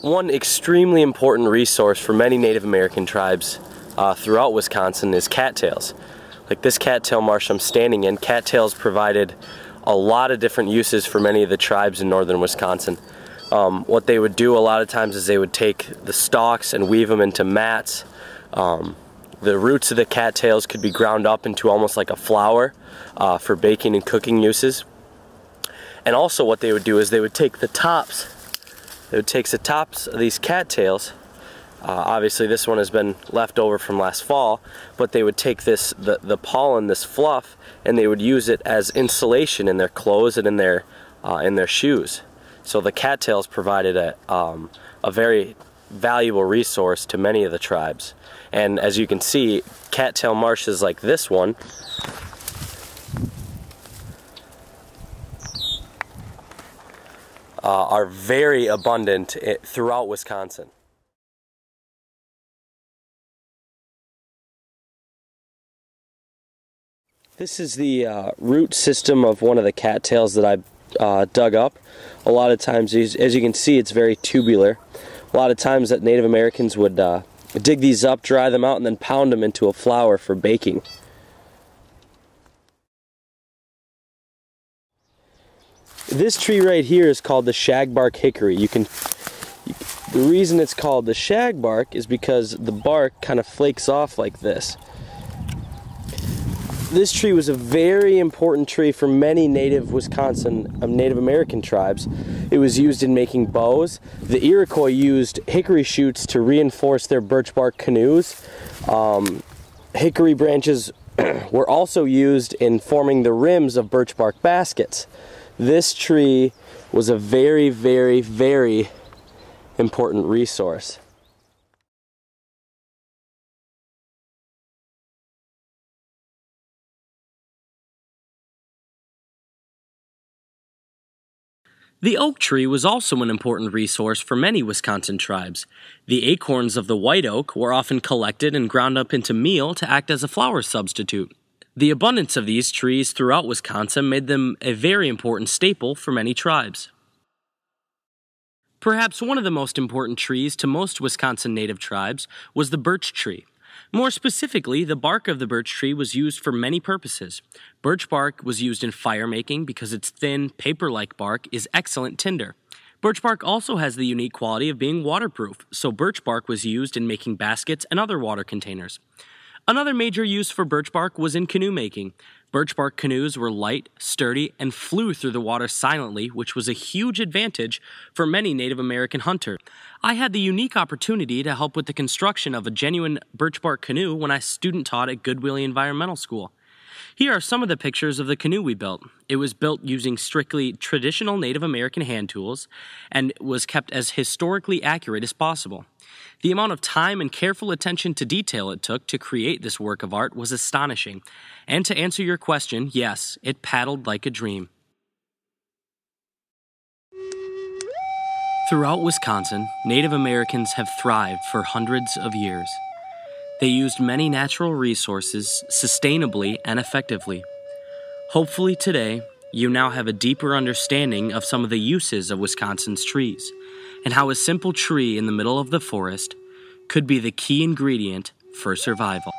One extremely important resource for many Native American tribes throughout Wisconsin is cattails. Like this cattail marsh I'm standing in, cattails provided a lot of different uses for many of the tribes in northern Wisconsin. What they would do a lot of times is they would take the stalks and weave them into mats. The roots of the cattails could be ground up into almost like a flour for baking and cooking uses. And also what they would do is they would take the tops. They would take the tops of these cattails. Obviously this one has been left over from last fall, but they would take the pollen, this fluff, and they would use it as insulation in their clothes and in their shoes. So the cattails provided a very valuable resource to many of the tribes. And as you can see, cattail marshes like this one are very abundant throughout Wisconsin. This is the root system of one of the cattails that I dug up. A lot of times, as you can see, it's very tubular. A lot of times that Native Americans would dig these up, dry them out, and then pound them into a flour for baking. This tree right here is called the shagbark hickory. The reason it's called the shagbark is because the bark kind of flakes off like this. This tree was a very important tree for many Native American tribes. It was used in making bows. The Iroquois used hickory shoots to reinforce their birch bark canoes. Hickory branches were also used in forming the rims of birch bark baskets. This tree was a very, very, very important resource. The oak tree was also an important resource for many Wisconsin tribes. The acorns of the white oak were often collected and ground up into meal to act as a flour substitute. The abundance of these trees throughout Wisconsin made them a very important staple for many tribes. Perhaps one of the most important trees to most Wisconsin Native tribes was the birch tree. More specifically, the bark of the birch tree was used for many purposes. Birch bark was used in fire making because its thin, paper-like bark is excellent tinder. Birch bark also has the unique quality of being waterproof, so birch bark was used in making baskets and other water containers. Another major use for birch bark was in canoe making. Birch bark canoes were light, sturdy, and flew through the water silently, which was a huge advantage for many Native American hunters. I had the unique opportunity to help with the construction of a genuine birch bark canoe when I student taught at Goodwill Environmental School. Here are some of the pictures of the canoe we built. It was built using strictly traditional Native American hand tools and was kept as historically accurate as possible. The amount of time and careful attention to detail it took to create this work of art was astonishing. And to answer your question, yes, it paddled like a dream. Throughout Wisconsin, Native Americans have thrived for hundreds of years. They used many natural resources sustainably and effectively. Hopefully today, you now have a deeper understanding of some of the uses of Wisconsin's trees, and how a simple tree in the middle of the forest could be the key ingredient for survival.